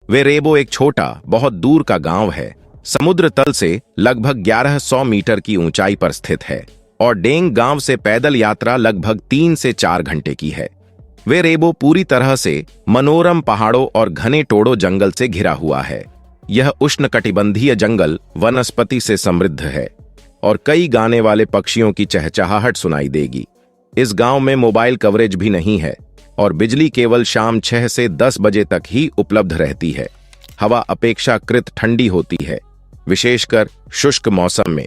वेरेबो एक छोटा, बहुत दूर का गांव है। समुद्र तल से लगभग 1100 मीटर की ऊंचाई पर स्थित है और डेंग गांव से पैदल यात्रा लगभग 3 से 4 घंटे की है। वेरेबो पूरी तरह से मनोरम पहाड़ों और घने टोड़ों जंगल से घिरा हुआ है। यह उष्णकटिबंधीय जंगल वनस्पति से समृद्ध है और कई गाने वाले पक्षियों की चहचहाहट सुनाई देगी। इस गांव में मोबाइल कवरेज भी नहीं है और बिजली केवल शाम 6 से 10 बजे तक ही उपलब्ध रहती है। हवा अपेक्षाकृत ठंडी होती है, विशेषकर शुष्क मौसम में।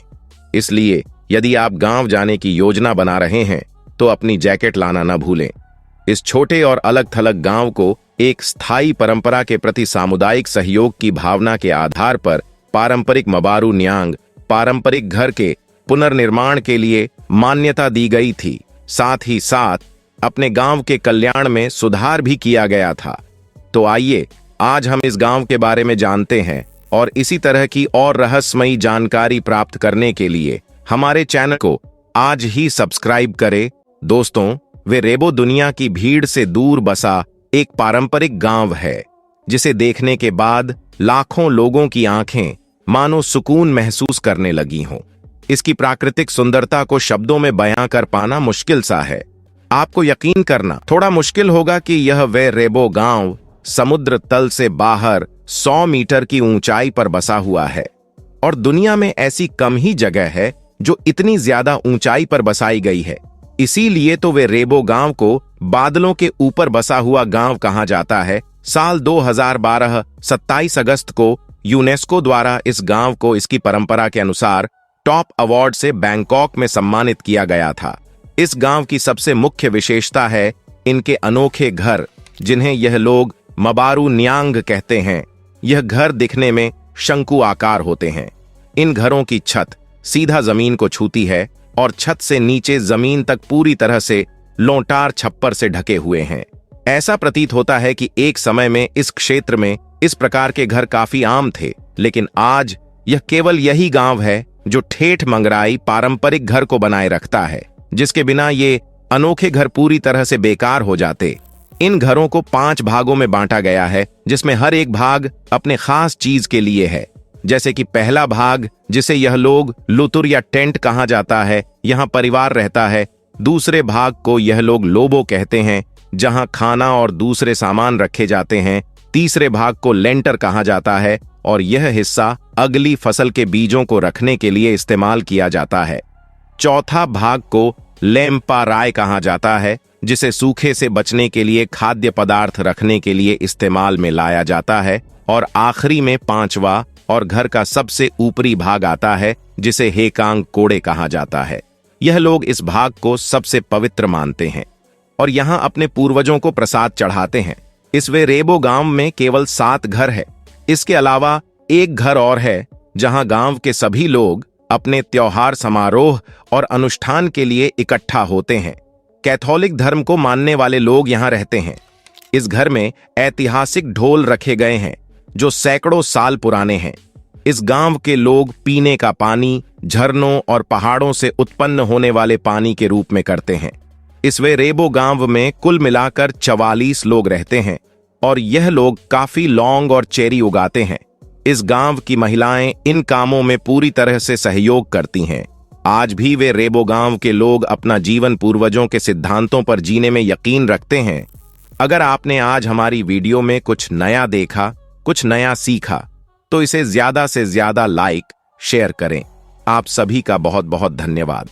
इसलिए यदि आप गांव जाने की योजना बना रहे हैं तो अपनी जैकेट लाना न भूलें। इस छोटे और अलग थलग गांव को एक स्थायी परंपरा के प्रति सामुदायिक सहयोग की भावना के आधार पर पारंपरिक मबारू न्यांग पारंपरिक घर के पुनर्निर्माण के लिए मान्यता दी गई थी। साथ ही साथ अपने गांव के कल्याण में सुधार भी किया गया था। तो आइए आज हम इस गांव के बारे में जानते हैं और इसी तरह की और रहस्यमयी जानकारी प्राप्त करने के लिए हमारे चैनल को आज ही सब्सक्राइब करें। दोस्तों, वेरेबो दुनिया की भीड़ से दूर बसा एक पारंपरिक गांव है, जिसे देखने के बाद लाखों लोगों की आंखें मानो सुकून महसूस करने लगी हों। इसकी प्राकृतिक सुंदरता को शब्दों में बयां कर पाना मुश्किल सा है। आपको यकीन करना थोड़ा मुश्किल होगा कि यह वेरेबो गांव समुद्र तल से बाहर 100 मीटर की ऊंचाई पर बसा हुआ है और दुनिया में ऐसी कम ही जगह है जो इतनी ज्यादा ऊंचाई पर बसाई गई है। इसीलिए तो वेरेबो गांव को बादलों के ऊपर बसा हुआ गांव कहा जाता है। साल 2012 27 अगस्त को यूनेस्को द्वारा इस गांव को इसकी परंपरा के अनुसार टॉप अवार्ड से बैंकॉक में सम्मानित किया गया था। इस गांव की सबसे मुख्य विशेषता है इनके अनोखे घर, जिन्हें यह लोग मबारू न्यांग कहते हैं। यह घर दिखने में शंकु आकार होते हैं। इन घरों की छत सीधा जमीन को छूती है और छत से नीचे जमीन तक पूरी तरह से लोटार छप्पर से ढके हुए हैं। ऐसा प्रतीत होता है कि एक समय में इस क्षेत्र में इस प्रकार के घर काफी आम थे, लेकिन आज यह केवल यही गांव है जो ठेठ मंगराई पारंपरिक घर को बनाए रखता है, जिसके बिना ये अनोखे घर पूरी तरह से बेकार हो जाते। इन घरों को 5 भागों में बांटा गया है, जिसमें हर एक भाग अपने खास चीज के लिए है। जैसे कि पहला भाग, जिसे यह लोग लुतुर या टेंट कहा जाता है, यहाँ परिवार रहता है। दूसरे भाग को यह लोग लोबो कहते हैं, जहाँ खाना और दूसरे सामान रखे जाते हैं। तीसरे भाग को लेंटर कहा जाता है और यह हिस्सा अगली फसल के बीजों को रखने के लिए इस्तेमाल किया जाता है। चौथा भाग को लेम्पाराय कहा जाता है, जिसे सूखे से बचने के लिए खाद्य पदार्थ रखने के लिए इस्तेमाल में लाया जाता है। और आखिरी में 5वां और घर का सबसे ऊपरी भाग आता है, जिसे हेकांग कोड़े कहा जाता है। यह लोग इस भाग को सबसे पवित्र मानते हैं और यहाँ अपने पूर्वजों को प्रसाद चढ़ाते हैं। इस वेरेबो गांव में केवल 7 घर है। इसके अलावा एक घर और है, जहां गांव के सभी लोग अपने त्योहार समारोह और अनुष्ठान के लिए इकट्ठा होते हैं। कैथोलिक धर्म को मानने वाले लोग यहाँ रहते हैं। इस घर में ऐतिहासिक ढोल रखे गए हैं जो सैकड़ों साल पुराने हैं। इस गांव के लोग पीने का पानी झरनों और पहाड़ों से उत्पन्न होने वाले पानी के रूप में करते हैं। इस वेरेबो गांव में कुल मिलाकर 44 लोग रहते हैं और यह लोग काफी लौंग और चेरी उगाते हैं। इस गांव की महिलाएं इन कामों में पूरी तरह से सहयोग करती हैं। आज भी वेरेबो गांव के लोग अपना जीवन पूर्वजों के सिद्धांतों पर जीने में यकीन रखते हैं। अगर आपने आज हमारी वीडियो में कुछ नया देखा, कुछ नया सीखा, तो इसे ज्यादा से ज्यादा लाइक, शेयर करें। आप सभी का बहुत बहुत धन्यवाद।